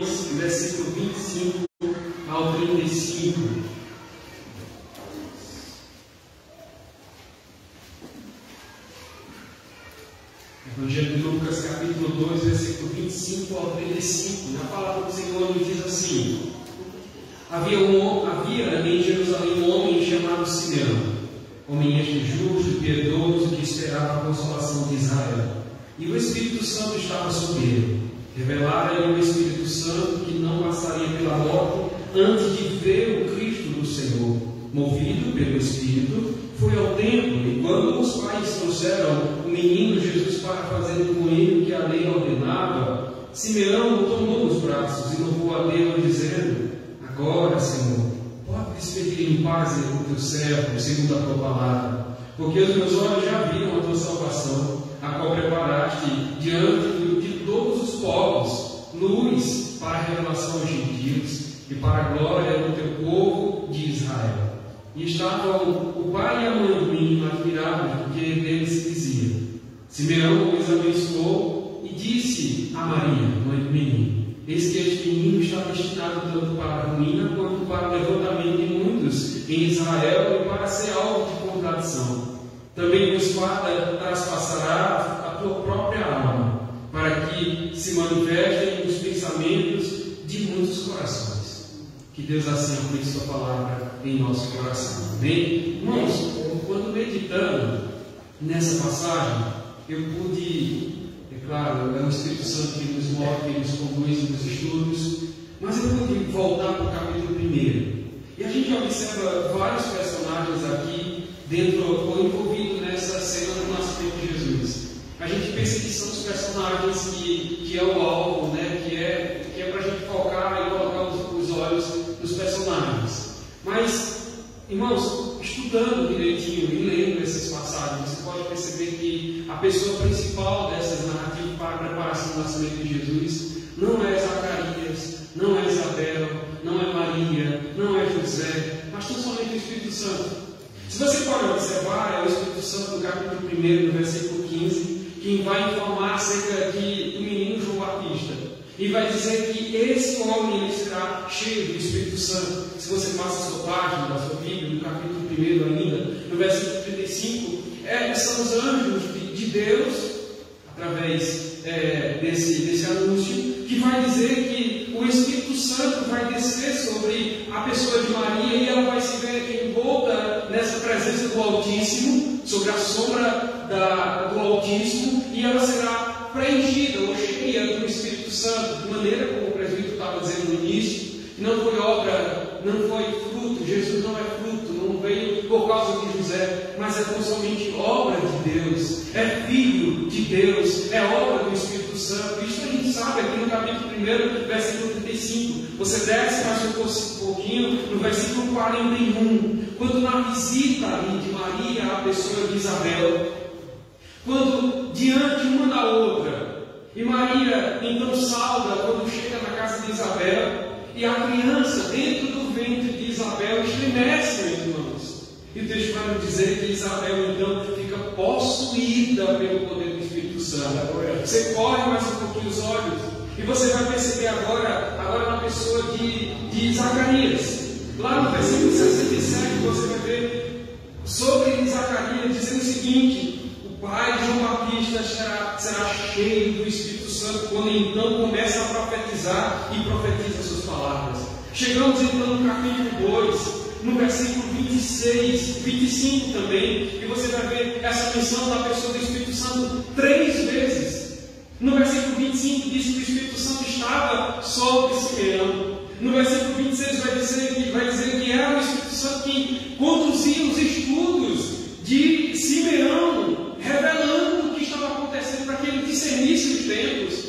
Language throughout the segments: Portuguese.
versículo 25 ao 35. Evangelho de Lucas, capítulo 2, versículo 25 ao 35. Na palavra do Senhor nos diz assim: Havia em Jerusalém um homem chamado Simeão, homem justo e piedoso, que esperava a consolação de Israel. E o Espírito Santo estava sobre ele. Revelara-lhe o Espírito Santo que não passaria pela morte antes de ver o Cristo do Senhor. Movido pelo Espírito, foi ao templo, e quando os pais trouxeram o menino Jesus para fazer com ele o que a lei ordenava, Simeão o tomou nos braços e louvou a Deus, dizendo: Agora, Senhor, pode despedir em paz o teu servo, segundo a tua palavra, porque os meus olhos já viram a tua salvação, a qual preparaste diante de todos os povos, luz para a revelação aos gentios e para a glória do teu povo de Israel. E estavam o pai e a mãe do menino admirados, porque dele se dizia. Simeão os abençoou e disse a Maria, mãe do menino: Eis que este menino está destinado tanto para a ruína quanto para o levantamento de muitos em Israel e para ser alvo de contradição. Também com espada traspassará a tua própria alma, para que se manifestem os pensamentos de muitos corações. Que Deus assim aplique sua palavra em nosso coração. Amém? Irmãos, quando meditando nessa passagem, eu pude, é claro, é o Espírito Santo que nos mostra, que nos conduz nos estudos, mas eu pude voltar para o capítulo 1. E a gente observa vários personagens aqui dentro ou envolvidos nessa cena do nascimento de Jesus. A gente pensa que são os personagens que é o alvo, né? que é para a gente focar e colocar os olhos nos personagens. Mas, irmãos, estudando direitinho e lendo essas passagens, você pode perceber que a pessoa principal dessas narrativas para a preparação do nascimento de Jesus não é Zacarias, não é Isabel, não é Maria, não é José, mas tão somente o Espírito Santo. Se você pode observar, é o Espírito Santo no capítulo 1, no versículo 15, quem vai informar acerca do menino João Batista. E vai dizer que esse homem será cheio do Espírito Santo. Se você passa a sua página da sua Bíblia, no capítulo 1 ainda, no versículo 35, são os anjos de Deus, através desse anúncio, que vai dizer que o Espírito Santo vai descer sobre a pessoa de Maria e ela vai se ver envolta nessa presença do Altíssimo, sobre a sombra do Altíssimo, e ela será preenchida ou cheia do Espírito Santo, de maneira como o presbítero estava dizendo no início, que não foi obra, não foi fruto, Jesus não é fruto, não veio por causa de José, mas é tão somente obra de Deus, é filho de Deus, é obra do Espírito Santo. Isso a gente sabe aqui no capítulo 1, versículo 35. Você desce mais um pouquinho, no versículo 41, quando na visita ali de Maria à pessoa de Isabel, quando diante uma da outra, e Maria então sauda quando chega na casa de Isabel, e a criança dentro do ventre de Isabel estremece, meus irmãos. E o texto vai nos dizer que Isabel então fica possuída pelo poder do Espírito Santo. Você corre mais um pouquinho os olhos e você vai perceber agora na pessoa de Zacarias. Lá no versículo 67 você vai ver sobre Zacarias dizendo o seguinte: o pai de João Batista será cheio do Espírito Santo quando então começa a profetizar e profetiza suas palavras. Chegamos então no capítulo 2, no versículo 26, 25 também, e você vai ver essa menção da pessoa do Espírito Santo 3 vezes. No versículo 25 diz que o Espírito Santo estava sobre Simeão. No versículo 26 vai dizer que era o Espírito Santo que conduzia os estudos de Simeão, revelando o que estava acontecendo para que ele discernisse os tempos.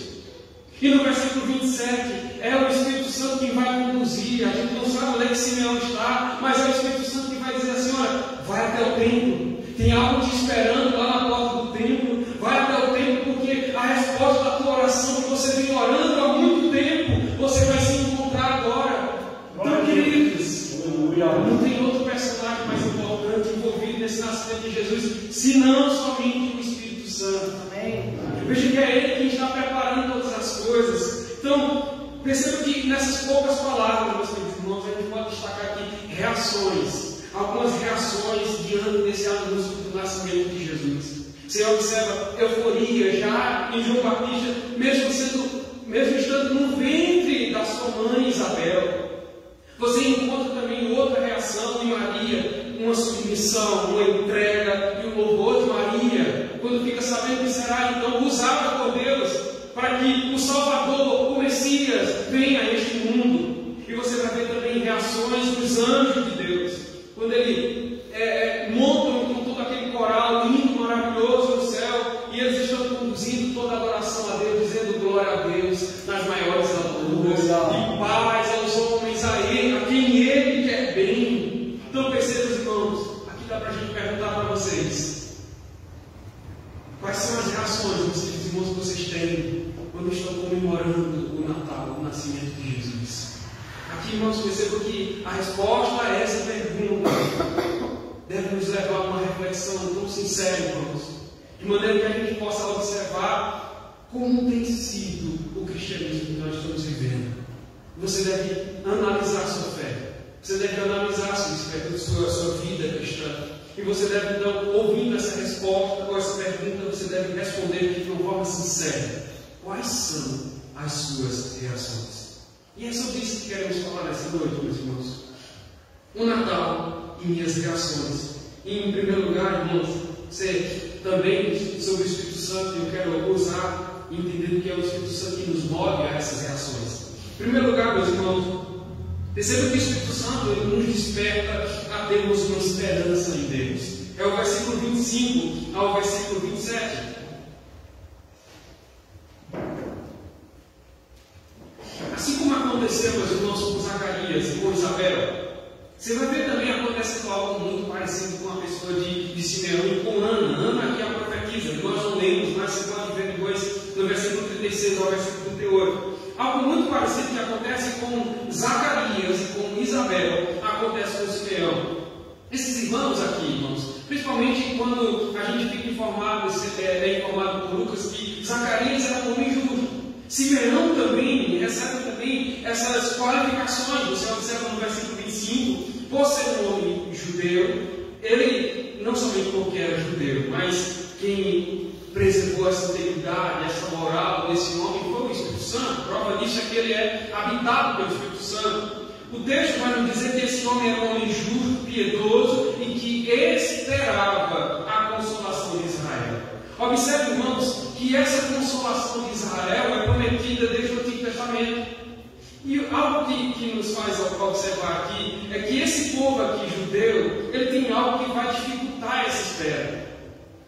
E no versículo 27, é o Espírito Santo que vai conduzir. A gente não sabe onde é que Simeão está, mas é o Espírito Santo que vai dizer assim: olha, vai até o templo, tem algo te esperando lá na porta do templo, vai até o templo, porque a resposta da tua oração que você vem orando há muito tempo, você vai se encontrar agora. Então, queridos, não tem outro personagem mais importante envolvido nesse nascimento de Jesus, senão somente o Espírito Santo. Amém? Veja que é Ele quem está preparando todas as coisas. Então, Perceba que nessas poucas palavras, meus queridos irmãos, a gente pode destacar aqui reações, algumas reações diante desse anúncio do nascimento de Jesus. Você observa euforia já em João Batista, mesmo estando no ventre da sua mãe Isabel. Você encontra também outra reação de Maria, uma submissão, uma entrega e um louvor de Maria, quando fica sabendo que será então usada por Deus para que o Salvador, o Messias, venha a este mundo. E você vai ver também reações dos anjos de Deus, quando ele montam com todo aquele coral lindo, maravilhoso no céu, e eles estão conduzindo toda a adoração a Deus, dizendo glória a Deus nas maiores alturas, e paz aos homens a quem Ele quer bem. Então percebam, irmãos, aqui dá para a gente perguntar para vocês: quais são as reações, meus queridos irmãos, que vocês têm quando estão comemorando o Natal, o nascimento de Jesus? Aqui, irmãos, percebam que a resposta a essa pergunta deve nos levar a uma reflexão tão sincera, irmãos, de maneira que a gente possa observar como tem sido o cristianismo que nós estamos vivendo. Você deve analisar a sua fé, você deve analisar a sua vida cristã, e você deve, então, ouvindo essa resposta ou essa pergunta, você deve responder de uma forma sincera: quais são as suas reações? E é sobre isso que queremos falar nessa noite, meus irmãos. O Natal e minhas reações. E, em primeiro lugar, irmãos, também sobre o Espírito Santo, eu quero usar, entendendo que é o Espírito Santo que nos move a essas reações. Em primeiro lugar, meus irmãos, perceba que o Espírito Santo ele nos desperta a termos uma esperança em Deus. É o versículo 25 ao versículo 27. Assim como aconteceu, meus irmãos, com Zacarias e com Isabel, você vai ver também acontecendo algo muito parecido com a pessoa de Simeão e com Ana. Ana aqui é a profetisa, nós não lemos, mas você pode ver depois no versículo 36 ao versículo 38. Algo muito parecido que acontece com Zacarias e com Isabel, acontece com Simeão. Esses irmãos aqui, irmãos, principalmente quando a gente fica informado por Lucas que Zacarias era um homem justo. Simeão também recebe também essas qualificações. Você observa no versículo 25, por ser um homem judeu, ele não somente porque era judeu, mas quem preservou essa integridade, essa moral desse homem foi o Espírito Santo. Prova disso é que ele é habitado pelo Espírito Santo. O texto vai nos dizer que esse homem era um homem justo, piedoso e que esperava a consolação de Israel. Observe, irmãos, que essa consolação de Israel é prometida desde o Antigo Testamento. E algo que nos faz observar aqui é que esse povo aqui judeu, ele tem algo que vai dificultar essa espera.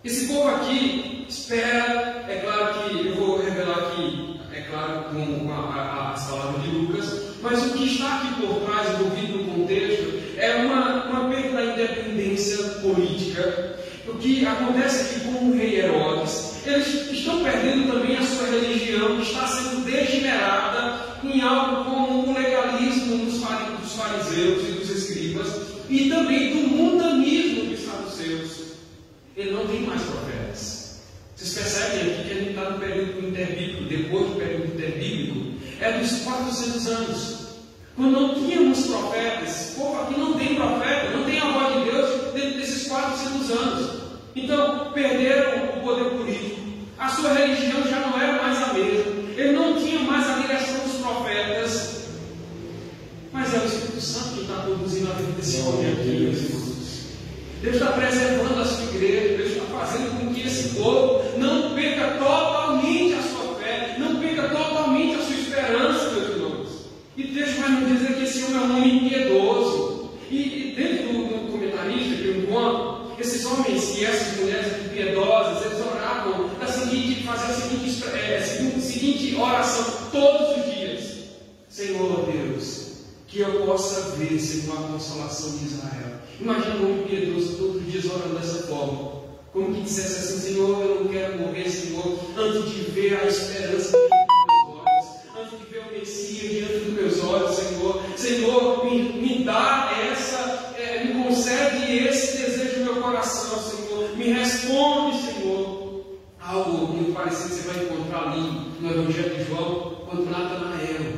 Esse povo aqui espera, é claro que eu vou revelar aqui, é claro, com as palavras de Lucas, mas o que está aqui por trás, envolvido no contexto, é uma perda da independência política. O que acontece aqui com o rei Herodes, eles estão perdendo também a sua religião, que está sendo degenerada em algo como o legalismo dos fariseus e dos escribas, e também do mundanismo dos saduceus. Ele não tem mais profetas. Vocês percebem aqui que a gente está no período interbíblico, depois do período interbíblico, é dos 400 anos. Quando não tínhamos profetas, esse povo aqui não tem profeta, não tem a voz de Deus dentro desses 400 anos. Então, perderam o poder político. A sua religião já não era mais a mesma. Ele não tinha mais a direção dos profetas. Mas é o Espírito Santo que está conduzindo a vida desse homem aqui, meus irmãos. Deus está preservando a sua igreja. Deus está fazendo com que esse povo não perca totalmente a sua fé, não perca totalmente a sua esperança, meus irmãos. E Deus vai nos dizer que esse homem é um homem piedoso. E dentro do comentarista que eu encontro, esses homens e essas mulheres piedosas, eles oravam faziam a seguinte oração todos os dias: Senhor Deus, que eu possa ver, Senhor, a consolação de Israel. Imagina um homem piedoso todos os dias orando dessa forma, como que dissesse assim: Senhor, eu não quero morrer, Senhor, antes de ver a esperança diante dos meus olhos, antes de ver o Messias diante dos meus olhos, Senhor. Senhor, me dá me concede esse desejo no meu coração, Senhor. Me responde, Senhor. Algo muito parecido você vai encontrar ali no Evangelho de João, quando Natanael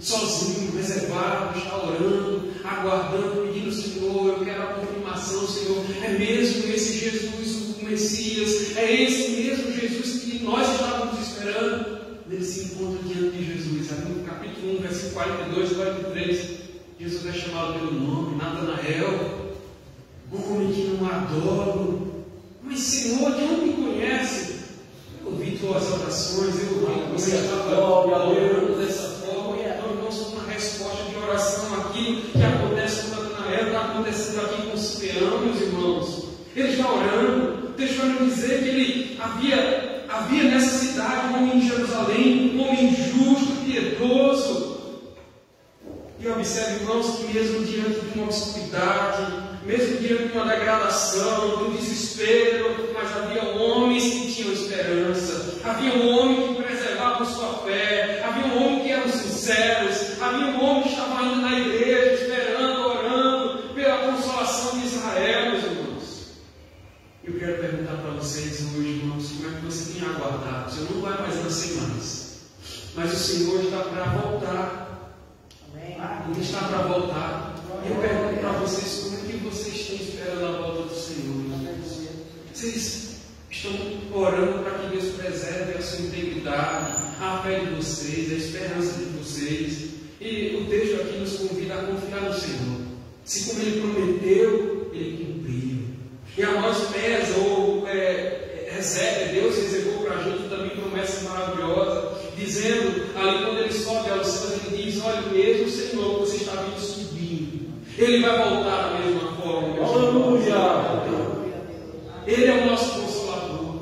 sozinho, reservado, está orando, aguardando, pedindo: Senhor, eu quero a confirmação, Senhor, é mesmo esse Jesus, o Messias, é esse mesmo Jesus que nós estávamos esperando. Ele se encontra diante de Jesus, ali no capítulo 1, versículo 42 e 43, Jesus é chamado pelo nome: Natanael, homem que não adoro, mas Senhor, de onde me conhece? Eu ouvi tuas orações, eu ouvi que você estava orando dessa forma. Então, irmãos, uma resposta de oração àquilo que acontece com Natanael, está acontecendo aqui com Simeão, meus irmãos. Ele está orando. Deixa eu dizer que ele havia nessa cidade um homem em Jerusalém, um homem justo, piedoso. E observe, irmãos, que mesmo diante de uma obscuridade, mesmo diante de uma degradação, do desespero, mas havia homens que tinham esperança, havia um homem que preservava sua fé, havia um homem que eram sinceros, havia um homem que estava indo na igreja, esperando, orando pela consolação de Israel, meus irmãos. Eu quero perguntar para vocês hoje, irmãos, como é que você tem aguardado? O Senhor não vai mais nascer mais, mas o Senhor está para voltar. Ele está para voltar. Eu pergunto para vocês: como é que vocês estão esperando a volta do Senhor? Vocês estão orando para que Deus preserve a sua integridade, a fé de vocês, a esperança de vocês. E o texto aqui nos convida a confiar no Senhor. Se como Ele prometeu, Ele cumpriu. E a nós pesa ou recebe, Deus reservou para a gente também promessas maravilhosas, dizendo ali quando Ele sobe aos céus, Ele diz: olha, mesmo Senhor, que você está vindo subindo, Ele vai voltar da mesma forma. Aleluia! Ele é o nosso Consolador,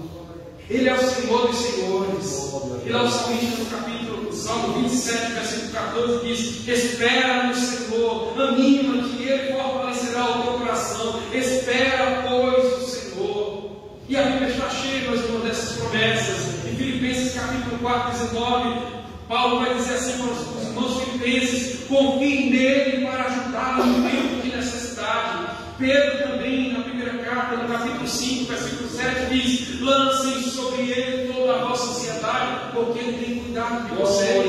Ele é o Senhor dos Senhores. E lá o salmista no capítulo, Salmo 27, versículo 14 diz: espera no Senhor, anima-te, Ele fortalecerá o teu coração. Espera, pois, o Senhor. E a Bíblia está cheia, meus irmãos, dessas promessas. Em Filipenses capítulo 4, 19, Paulo vai dizer assim para os irmãos filipenses: confiem nele para ajudá-lo no tempo de necessidade. Pedro também, na primeira carta, no capítulo 5, versículo 7, diz: lancem sobre ele toda a vossa ansiedade, porque ele tem cuidado de vocês.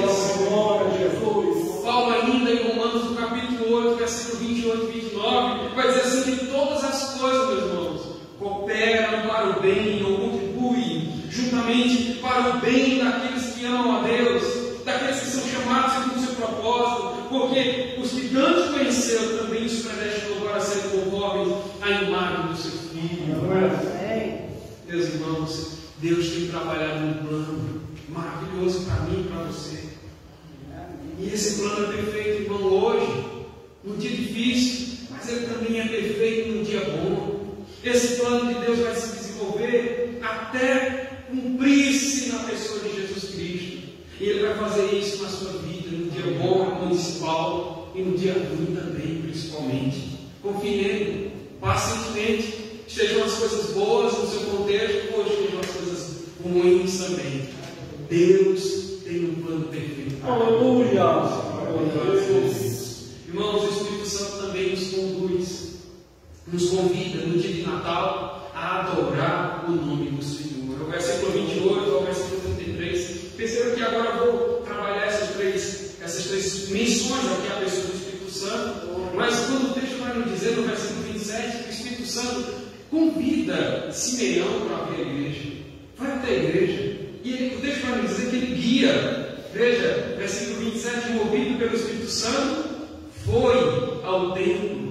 Paulo ainda em Romanos, no capítulo 8, versículo 28 e 29, vai dizer assim: que todas as coisas, meus irmãos, cooperam para o bem ou contribuem juntamente para o bem daqueles que amam a Deus, daqueles que são chamados segundo o seu propósito, porque os que tanto conheceram também os predestinou para serem conformes à imagem do seu Filho. Meus irmãos, Deus tem trabalhado um plano maravilhoso para mim e para você. E esse plano é perfeito, irmão, hoje, num dia difícil, mas ele também é perfeito num dia bom. Esse plano de Deus vai se desenvolver até cumprir-se na pessoa de Jesus Cristo. E Ele vai fazer isso na sua vida, no dia bom, municipal, e no dia ruim também, principalmente. Confie nele, pacientemente. Estejam as coisas boas no seu contexto, ou estejam as coisas ruins também. Deus tem um plano perfeito. Aleluia! Irmãos, o Espírito Santo também nos conduz, nos convida no dia de Natal a adorar o nome do Senhor. O versículo 28 ao versículo 33. Percebam que agora eu vou trabalhar essas três menções aqui à pessoa do Espírito Santo. Mas quando o texto vai nos dizer no versículo 27 que o Espírito Santo convida Simeão para vir à igreja, vai até a igreja, e o texto vai nos dizer que ele guia. Veja, versículo 27, movido pelo Espírito Santo, foi ao templo.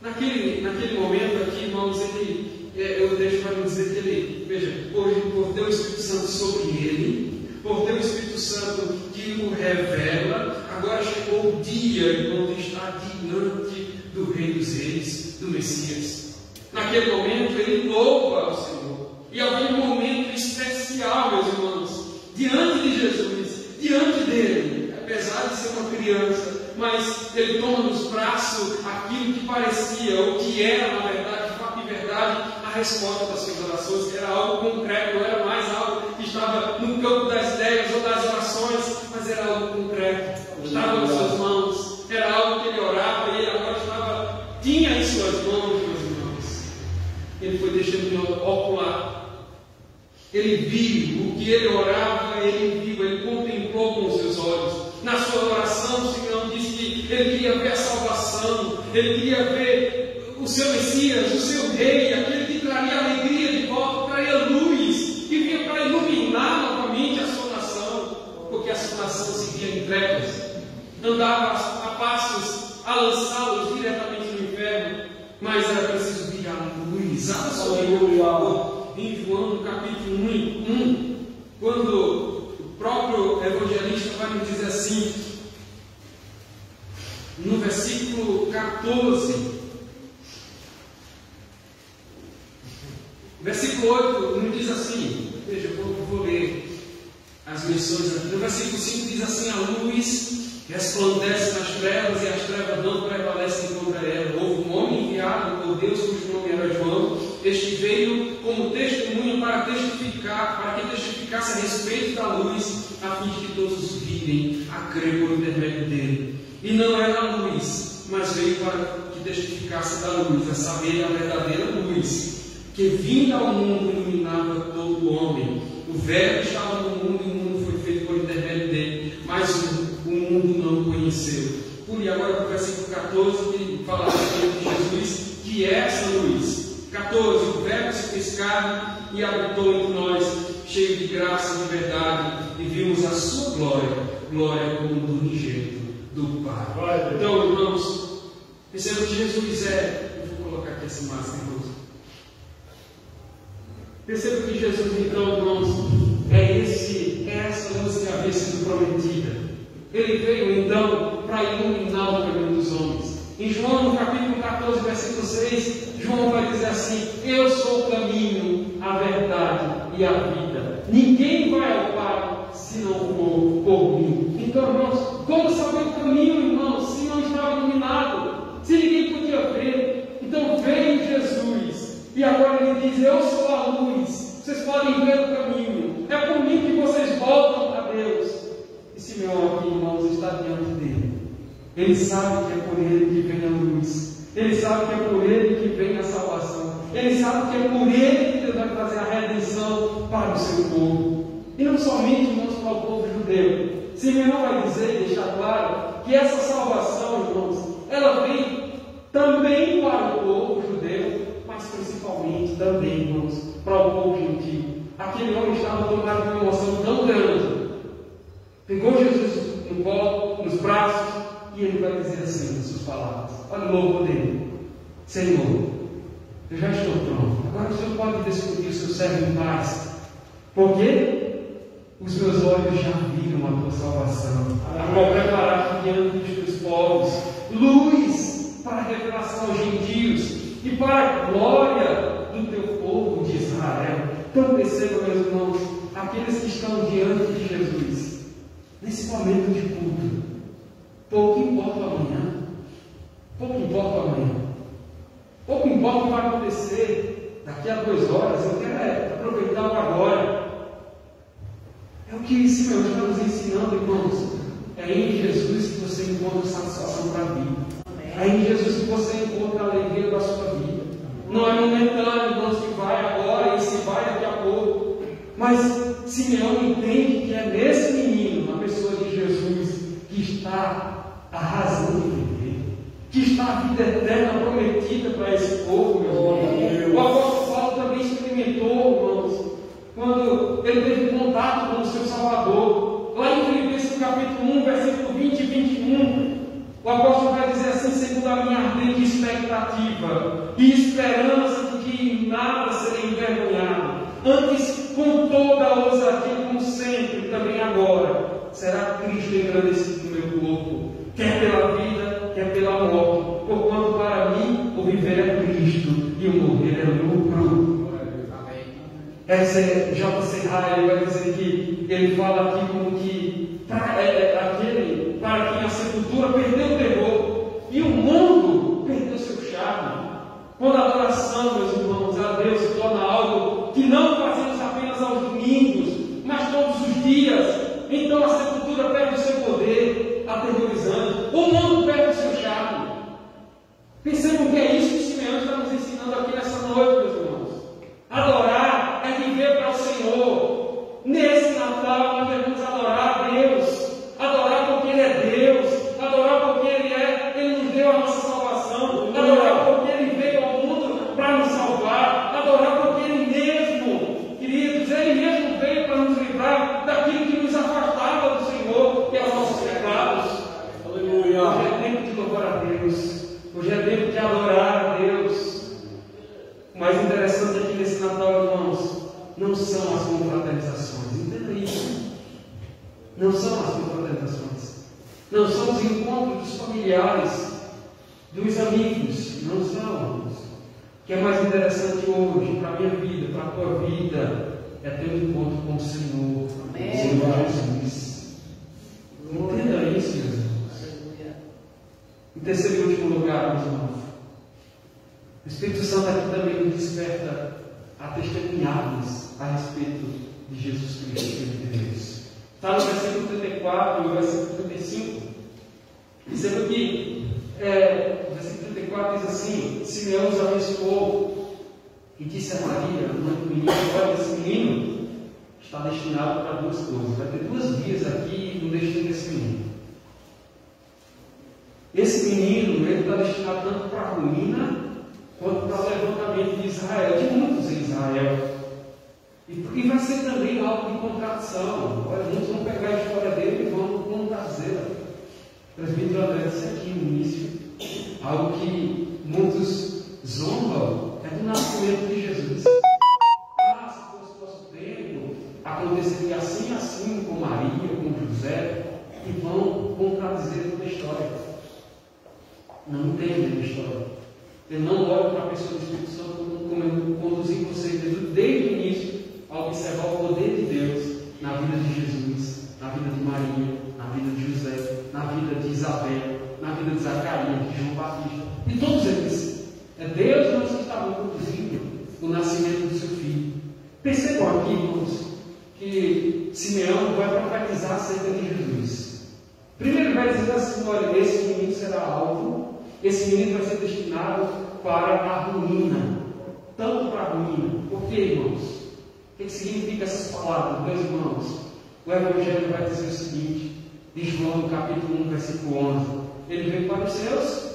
Naquele momento aqui, irmãos, o texto vai nos dizer que ele, veja, por ter o Espírito Santo sobre ele, por ter o Espírito Santo que o revela, agora chegou o dia quando está diante do Rei dos Reis, do Messias. Naquele momento ele louva ao Senhor. E havia um momento especial, meus irmãos, diante de Jesus, diante dele, apesar de ser uma criança, mas ele toma nos braços aquilo que parecia, ou que era, na verdade, de fato e verdade, a resposta das suas orações, que era algo concreto, não era mais algo que estava no campo das ideias ou das orações, mas era algo concreto, estava nas suas mãos, era algo que ele orava e ele agora tinha em suas mãos, meus irmãos. Ele foi deixando ocular. Ele viu o que ele orava, ele viu, ele contemplou com os seus olhos. Na sua oração, ele queria ver a salvação, ele queria ver o seu Messias, o seu rei, aquele que traria alegria de volta, traria luz, que vinha para iluminar novamente a sua nação, porque a sua nação se via em trevas, andava a passos a lançá-los diretamente no inferno, mas era preciso vir a luz. Abra sua Bíblia em João, no capítulo 1, quando o próprio evangelista vai nos dizer assim, no versículo 14, versículo 8, nos diz assim, veja, eu vou ler as menções aqui. No versículo 5 diz assim: a luz resplandece nas trevas e as trevas não prevalecem contra ela. Houve um homem enviado por Deus, cujo nome era João. Este veio como testemunho para testificar, para que testificasse a respeito da luz, a fim de que todos virem a crer por intermédio dele. E não era a luz, mas veio para que testificasse da luz, a saber, a verdadeira luz, que vinda ao mundo iluminava todo o homem. O Verbo estava no mundo e o mundo foi feito por intermédio dele, mas o mundo não o conheceu. E agora para o versículo 14, que fala a respeito de Jesus, que é essa luz. 14, o Verbo se fez carne e habitou entre nós, cheio de graça e de verdade, e vimos a sua glória, glória como do unigênito do Pai. Então, irmãos, percebam que Jesus é. Eu vou colocar aqui essa máscara, irmãos. Percebam que Jesus, então, irmãos, é essa luz que havia sido prometida. Ele veio, então, para iluminar o caminho dos homens. Em João, no capítulo 14, versículo 6, João vai dizer assim: eu sou o caminho, a verdade e a vida. Ninguém vai ao Pai se não for por mim. Então, irmãos, como saber o caminho, irmãos, se não estava iluminado? Se ninguém podia ver. Então veio Jesus. E agora ele diz: eu sou a luz. Vocês podem ver o caminho. É por mim que vocês voltam para Deus. E Simeão aqui, irmãos, está diante dele. Ele sabe que é por ele que vem a luz. Ele sabe que é por ele que vem a salvação. Ele sabe que é por ele que Deus vai trazer a redenção para o seu povo. E não somente, irmãos, para o povo judeu. Simeão vai dizer e deixar claro que essa salvação, irmãos, ela vem também para o povo judeu, mas principalmente também, irmãos, para o povo gentil. Aquele homem estava tomado de uma emoção tão grande. Pegou Jesus no colo, nos braços, e ele vai dizer assim nas suas palavras: olha o louvor dele: Senhor, eu já estou pronto. Agora o Senhor pode descobrir o seu servo em paz. Por quê? Os meus olhos já viram a tua salvação, a qual preparaste diante dos teus povos, luz para a revelação aos gentios e para a glória do teu povo de Israel. Então percebam, meus irmãos, aqueles que estão diante de Jesus, nesse momento de culto, pouco importa o amanhã, pouco importa o amanhã, pouco importa o que vai acontecer daqui a 2 horas. Eu quero aproveitar o agora. É o que Simeão está nos ensinando, irmãos. É em Jesus que você encontra satisfação para a vida. É em Jesus que você encontra a alegria da sua vida. Não é momentâneo, irmãos, que vai agora e se vai daqui a pouco. Mas Simeão entende que é nesse menino, na pessoa de Jesus, que está a razão de viver, que está a vida eterna prometida para esse povo, meus irmãos. O apóstolo Paulo também experimentou, irmãos, quando ele teve contato com o seu Salvador. Lá em Filipenses capítulo 1, versículo 20 e 21, o apóstolo vai dizer assim: segundo a minha ardente expectativa e esperança de que em nada serei envergonhado, antes com toda a ousadia, como sempre, também agora, será Cristo engrandecido no meu corpo, quer pela vida, quer pela morte, porquanto para mim o viver é Cristo e o morrer é lucro. Essa é J.C. Ryle, vai dizer que ele fala aqui como que para quem a sepultura perdeu o terror e o mundo perdeu seu charme. Quando a adoração, meus irmãos, a Deus se torna algo que não fazemos apenas aos domingos, mas todos os dias, então a sepultura perde o seu poder aterrorizante, o mundo perde o seu charme. Percebam que é isso que Simeão está nos ensinando aqui nessa noite, meus irmãos. Adorar é viver para o Senhor. Nesse Natal nós devemos adorar a Deus, adorar porque Ele é Deus, adorar porque Ele é Não são as confraternizações, não são os encontros dos familiares, dos amigos, não são. O que é mais interessante hoje, para a minha vida, para a tua vida, é ter um encontro com o Senhor, o Senhor Jesus. Entenda isso, meus irmãos. Em terceiro e último lugar, meus irmãos, o Espírito Santo aqui também nos desperta a testemunharmos a respeito de Jesus Cristo, Filho de Deus. Está no versículo 34 e no versículo 35. Perceba que o versículo 34 diz assim: Simeão os abençoou e disse a Maria, mãe do menino: olha, esse menino está destinado para duas coisas. Vai ter duas vias aqui no destino desse menino. Esse menino, ele está destinado tanto para a ruína quanto para o levantamento de Israel, de muitos em Israel. E vai ser também algo de contradição. Olha, muitos vão pegar a história dele e vão trazê-la. O presbítero André disse aqui no início, algo que muitos zombam é do nascimento de Jesus. Se fosse nosso tempo, aconteceria assim, assim, com Maria, com José, e vão contradizer toda a história. Não entendem a história. Ele não olha para a pessoa do Espírito Santo como eu conduzi vocês desde o início a observar o poder de Deus na vida de Jesus, na vida de Maria, na vida de José, na vida de Isabel, na vida de Zacarias, de João Batista, de todos eles. É Deus que estava conduzindo o nascimento do seu filho. Percebam aqui, irmãos, que Simeão vai profetizar acerca de Jesus. Primeiro ele vai dizer assim: olha, esse menino será alvo, esse menino vai ser destinado para a ruína, tanto para a ruína. Por quê, irmãos? O que significa essas palavras, meus irmãos? O Evangelho vai dizer o seguinte, de João, no capítulo 1, versículo 11: ele veio para os seus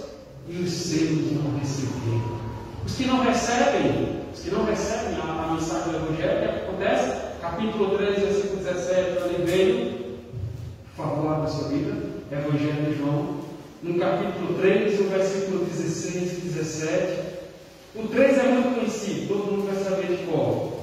e os seus não receberam. Os que não recebem a mensagem do Evangelho, o que acontece? Capítulo 3, versículo 17, ele veio, por favor, abra a sua Bíblia, Evangelho de João, no capítulo 3, no versículo 16 e 17. O 3 é muito conhecido, todo mundo vai saber de qual.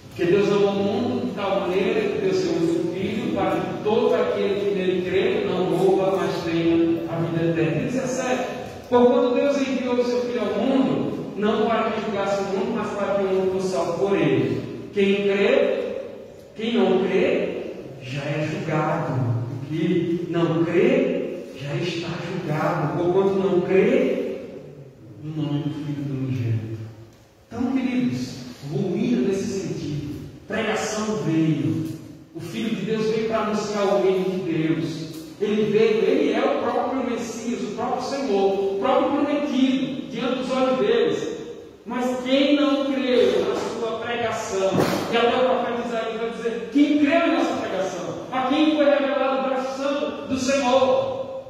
Porque Deus amou o mundo de tal maneira que deu seu único Filho, para que todo aquele que nele crê não morra, mas tenha a vida eterna. 17. Por quando Deus enviou o seu Filho ao mundo, não para que julgasse o mundo, mas para que o mundo fosse salvo por ele. Quem não crê, já é julgado. O que não crê, já está julgado. Por quanto não crê, no nome do Filho do unigênito. Então, queridos, ruína nesse sentido. Pregação veio. O Filho de Deus veio para anunciar o reino de Deus. Ele veio, ele é o próprio Messias, o próprio Senhor, o próprio prometido, diante dos olhos deles. Mas quem não creu na sua pregação, e até o profeta Isaías vai dizer: quem creu em nossa pregação, a quem foi revelado o braço santo do Senhor?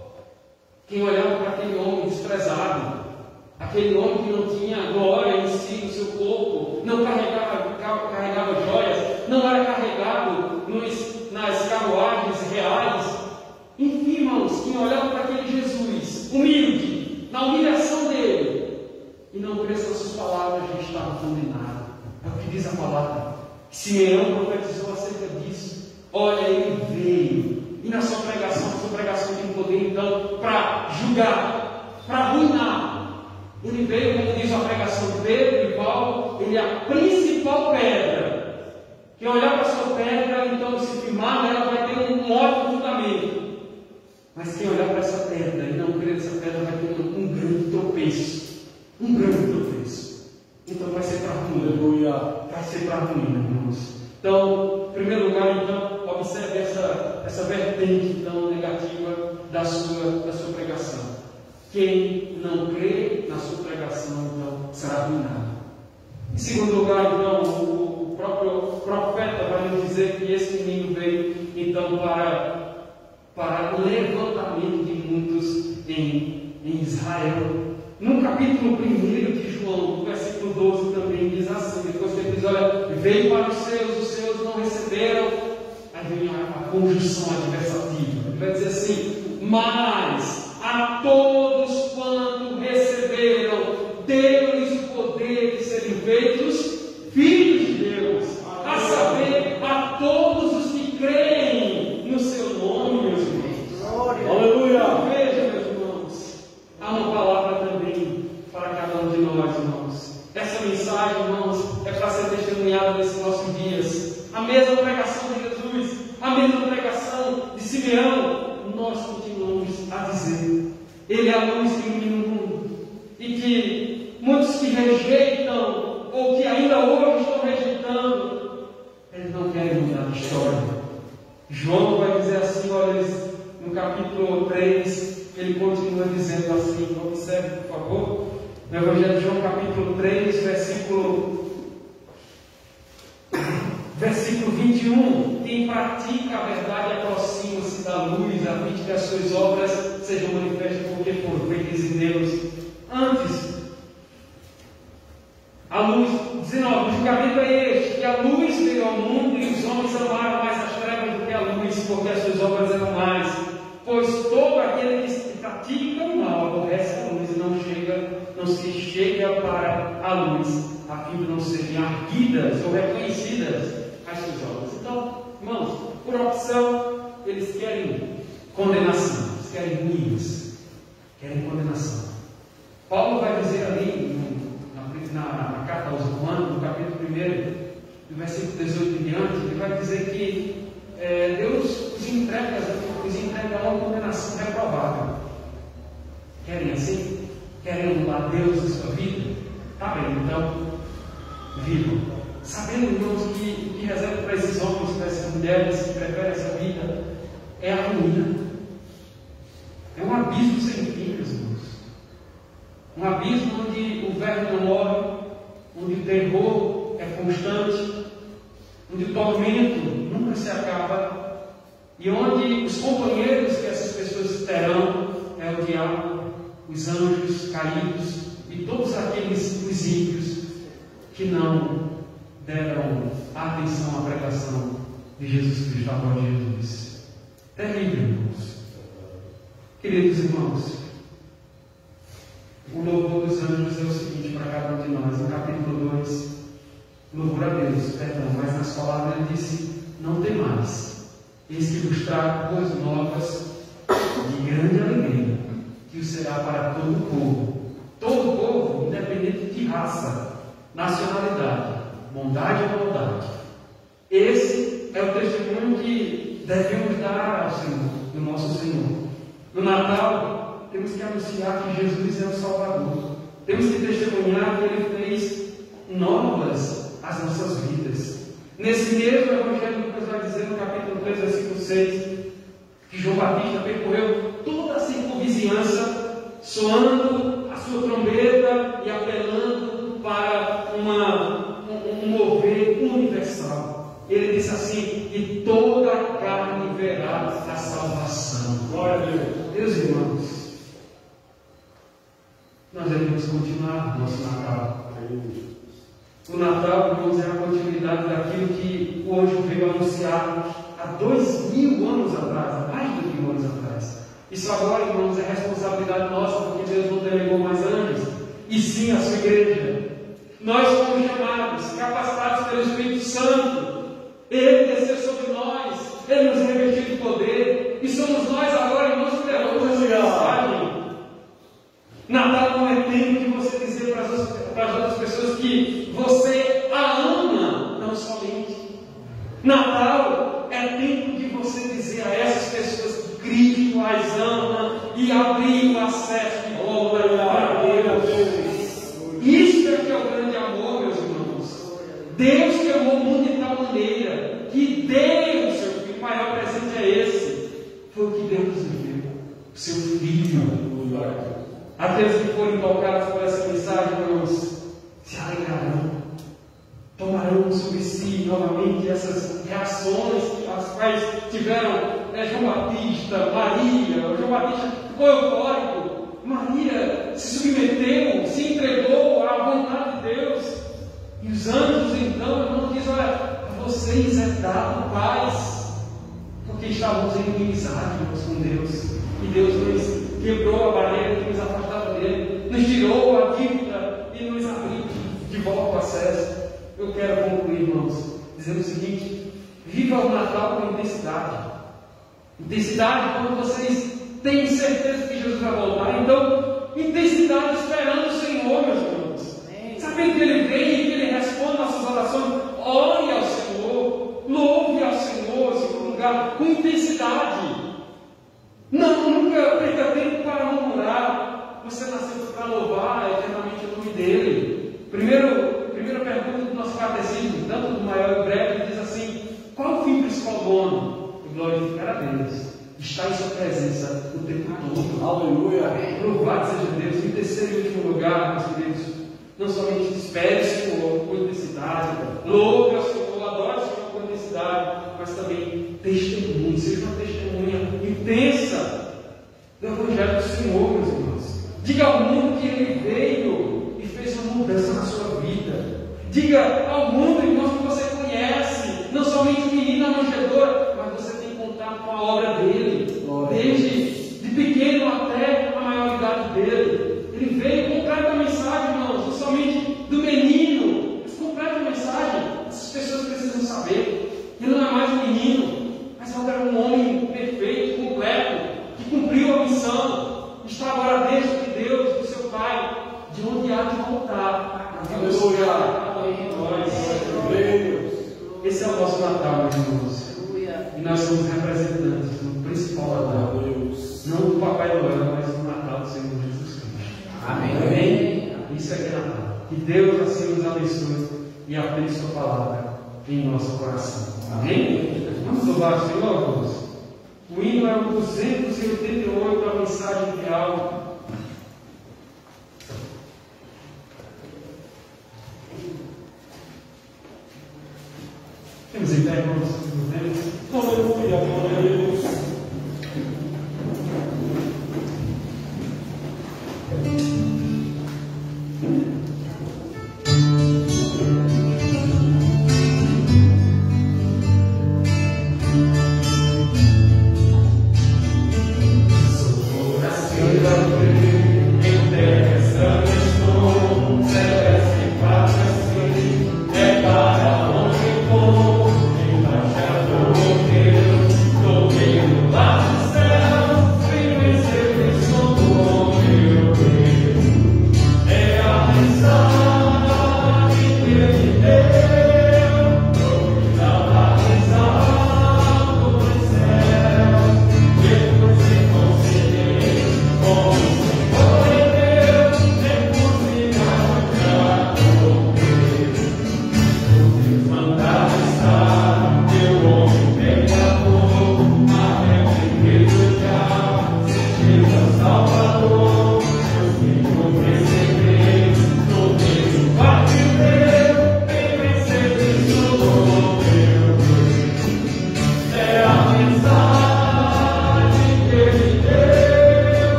Quem olhava para aquele homem desprezado, aquele homem que não tinha glória em si, no seu corpo, não carregava joias, não era carregado nas carruagens reais. Enfim, irmãos, quem olhava para aquele Jesus, humilde, na humilhação dele, e não cresce nas suas palavras, já estava condenado. É o que diz a palavra. Simeão profetizou acerca disso. Olha, ele veio, e na sua pregação tem poder então para julgar, para arruinar. Ele veio, como diz a pregação de Pedro e Paulo, ele é a principal pedra. Quem olhar para a sua pedra, então se firmar nela, vai ter um ótimo fundamento. Mas quem olhar para essa pedra e não crer nessa pedra, vai ter um grande tropeço. Um grande tropeço. Então vai ser para a ruína. Vai ser para a ruína, irmãos. Então, em primeiro lugar, então, observe essa vertente então negativa da sua pregação. Quem não crê na sua pregação, então, será arruinado. Em segundo lugar, então, o próprio profeta vai nos dizer que esse menino veio, então, para o levantamento de muitos em Israel. No capítulo 1 de João, no versículo 12, também diz assim, depois que ele diz: olha, veio para os seus não receberam. Aí vem a conjunção adversativa. Ele vai dizer assim: mas a todos quanto receberam, deu-lhes o poder de serem feitos filhos de Deus, a saber, a todos os que creem a mesma pregação de Simeão, nós continuamos a dizer: Ele é a luz que ilumina o mundo. E que muitos que rejeitam, ou que ainda hoje estão rejeitando, eles não querem mudar a história. João vai dizer assim, olha, no capítulo 3, ele continua dizendo assim, observe por favor, no Evangelho de João, capítulo 3, versículo 21, quem pratica a verdade aproxima-se da luz, a fim de que as suas obras sejam manifestas porque foram feitas em Deus. Antes, a luz, 19, o julgamento é este, que a luz veio ao mundo e os homens amaram mais as trevas do que a luz, porque as suas obras eram mais. Pois todo aquele que pratica o mal aborrece a luz e não se chega para a luz, a fim de não serem arguidas ou reconhecidas as suas obras. Então, irmãos, por opção, eles querem condenação, eles querem ruínas, querem condenação. Paulo vai dizer ali na carta aos Romanos, no capítulo 1, no versículo 18 em diante, ele vai dizer que Deus os entrega a uma condenação reprovável. Querem assim? Querem anular Deus em sua vida? Tá bem, então, vivam. Sabendo, irmãos, que o que reserva para esses homens, para essas mulheres que preferem essa vida, é a ruína. É um abismo sem fim, meus irmãos. Um abismo onde o verbo não morre, onde o terror é constante, onde o tormento nunca se acaba, e onde os companheiros que essas pessoas terão é o diabo, os anjos caídos e todos aqueles os ímpios que não deram atenção à pregação de Jesus Cristo, a voz de Jesus. Terrível, irmãos. Queridos irmãos, o louvor dos anjos é o seguinte para cada um de nós. No capítulo 2, louvor a Deus, mas nas palavras ele disse: não temais, eis que vos trago boas novas de grande alegria, que o será para todo o povo, independente de raça, nacionalidade, bondade ou maldade. Esse é o testemunho que devemos dar ao Senhor, do nosso Senhor. No Natal, temos que anunciar que Jesus é o Salvador. Temos que testemunhar que Ele fez novas as nossas vidas. Nesse mesmo Evangelho, Lucas vai dizer no capítulo 3, versículo 6, que João Batista percorreu toda a circunvizinhança, soando a sua trombeta e apelando para um mover universal. Ele disse assim: e toda a carne verá a salvação. Glória a Deus. Meus irmãos, nós devemos continuar o nosso Natal. O Natal, irmãos, é a continuidade daquilo que o anjo veio anunciar há 2000 anos atrás, há mais de 2000 anos atrás. Isso agora, irmãos, é responsabilidade nossa, porque Deus não delegou mais anjos, e sim a sua igreja. Nós fomos chamados, capacitados pelo Espírito Santo. Ele desceu sobre nós, Ele nos revestiu de poder, e somos nós agora, irmãos, que levamos essa mensagem. Natal não é tempo de você dizer para as outras pessoas que você a ama, não somente. Natal é tempo de você dizer a essas pessoas que Cristo as ama e abrir o acesso de volta para Deus. Isso é que é o grande amor, meus irmãos. Deus que amou o mundo de tal maneira que deu o seu Filho. O maior presente é esse. Foi o que Deus nos deu, o seu Filho. Aqueles que forem tocados por essa mensagem, irmãos, se alegrarão, tomarão sobre si novamente essas reações as quais tiveram João Batista, Maria. João Batista ficou eufórico, Maria se submeteu, se entregou à vontade de Deus, e os anjos então, irmãos, dizem: olha, a vocês é dado paz, porque estávamos em inimizade, irmãos, com Deus, e Deus nos quebrou a barreira que nos afastava dele, nos tirou a dívida e nos abriu de volta o acesso. Eu quero concluir, irmãos, dizendo o seguinte: viva o Natal com intensidade. Intensidade quando vocês têm certeza que Jesus vai voltar. Então, intensidade esperando o Senhor, meus irmãos. Sabendo que Ele vem e que Ele responde às nossas orações. Ore ao Senhor, louve ao Senhor, se for um lugar com intensidade. Não, nunca perca tempo para murmurar. Você nasceu para louvar eternamente o nome dele. Primeira pergunta do nosso catecismo, tanto do maior e breve, diz assim: qual o fim principal do homem? Glorificar a Deus. Está em sua presença o tempo todo. Aleluia. Louvado seja Deus. Em terceiro e último lugar, meus queridos, não somente espere o Senhor com intensidade, louve ao Senhor, adore o Senhor com intensidade, mas também testemunhe, seja uma testemunha intensa do Evangelho do Senhor, meus irmãos. Diga ao mundo que Ele veio e fez uma mudança na sua vida. Diga ao mundo, irmãos, que você conhece, não somente o menino na manjedoura, mas você tem contato com a obra dele, desde de pequeno até a maioridade dele. Ele veio completa a mensagem, irmãos, não somente do menino, mas completa a mensagem. Essas pessoas precisam saber. Ele não é mais um menino, mas agora é um homem perfeito, completo, que cumpriu a missão, está agora dentro de Deus, do seu Pai, de onde há de voltar. Aleluia. Esse é o nosso Natal, meus irmãos. E nós somos representantes do principal Natal. Não do Papai Noel, mas do Natal do Senhor Jesus Cristo. Amém. Amém? Isso é que é Natal. Que Deus assim nos abençoe e aplique sua palavra em nosso coração. Amém? Vamos louvar o Senhor, irmãos. O hino é o 288, a mensagem real. Temos em pé, irmãos, Aleluia, glória a Deus.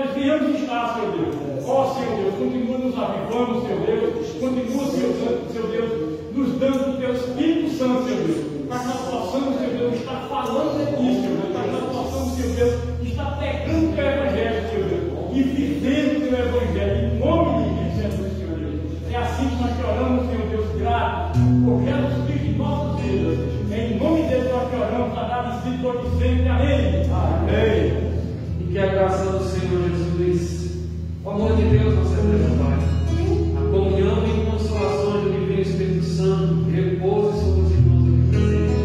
nós viemos estar está, Senhor Deus. Ó, Senhor Deus, continua nos avivando, Senhor Deus. Continua, Senhor Deus, nos dando o teu Espírito Santo, Senhor Deus. Para que nós possamos, Senhor Deus, estar falando disso, Senhor Deus. Para que nós possamos, Senhor Deus, estar pegando o teu Evangelho, Senhor Deus. E vivendo o teu Evangelho, em nome de Jesus, Senhor Deus. É assim que nós te oramos, Senhor Deus, grato por Jesus Cristo em nossas vidas. Em nome dele nós te oramos, agradecido por sempre. Amém. Amém. E que a graça do Senhor Jesus, o amor de Deus, nosso Deus Pai, a comunhão e consolação do Divino Espírito Santo, repouse sobre os irmãos aqui presentes,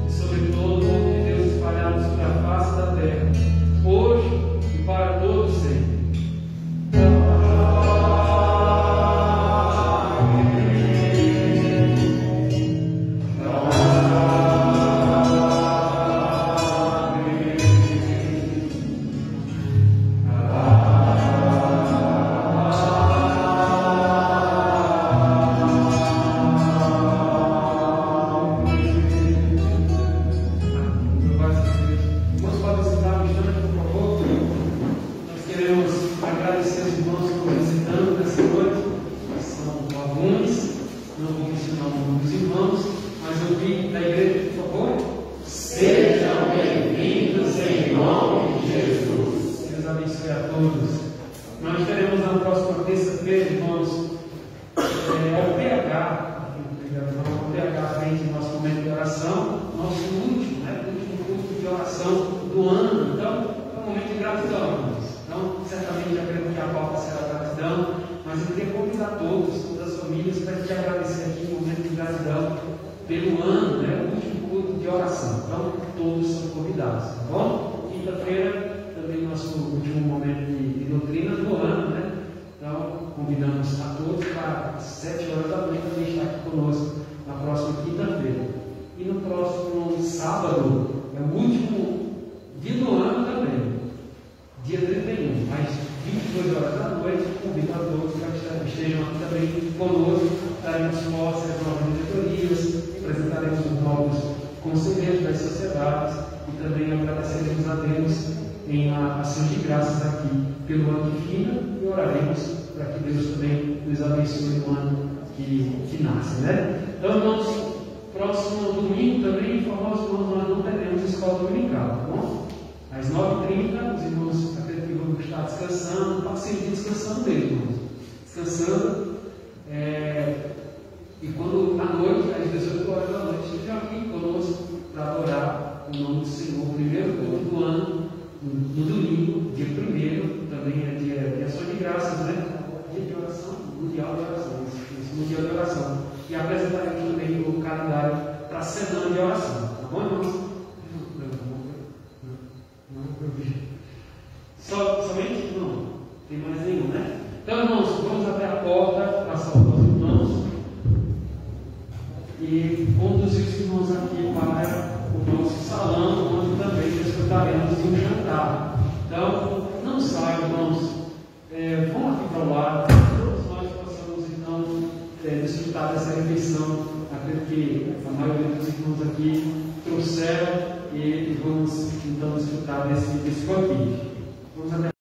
e sobre todo o povo de Deus espalhado sobre a face da terra, hoje e para todos sempre. Pelo ano, né? O último culto de oração. Então, todos são convidados, tá bom? Quinta-feira, também nosso último momento de doutrina do ano, né? Então, convidamos a todos para às 7 horas da noite também estar aqui conosco na próxima quinta-feira. E no próximo sábado, é o último dia do ano também, dia 31, às 22 horas da noite. Convido a todos para que estejam aqui também conosco, daremos posse às novas diretorias, apresentaremos os novos conselheiros das sociedades e também agradeceremos a Deus em ação de graças aqui pelo ano que fina e oraremos para que Deus também nos abençoe no ano que nasce, né? Então, irmãos, próximo domingo também, informar os irmãos, nós não teremos escola dominical, tá bom? Às 9h30, os irmãos acredito que vão estar descansando, participe descansando mesmo, irmãos. Descansando. E quando à noite, às 18 horas da noite, estejam aqui conosco para adorar o nome do Senhor, o primeiro culto do ano, no domingo, dia 1º, também é dia de ação de graças, né? Dia de oração, mundial de oração, esse mundial de oração. E apresentaremos também o calendário para a semana de oração, tá bom, irmãos? Somente? Não, tem mais nenhum, né? Então, irmãos, vamos até a porta para saudar os irmãos e conduzir os irmãos aqui para o nosso salão, onde também desfrutaremos de um jantar. Então, não saiam, irmãos, vão aqui para o lado, todos nós possamos então desfrutar dessa refeição, aquilo que a maioria dos irmãos aqui trouxeram, e vamos então desfrutar desse banquete. Vamos até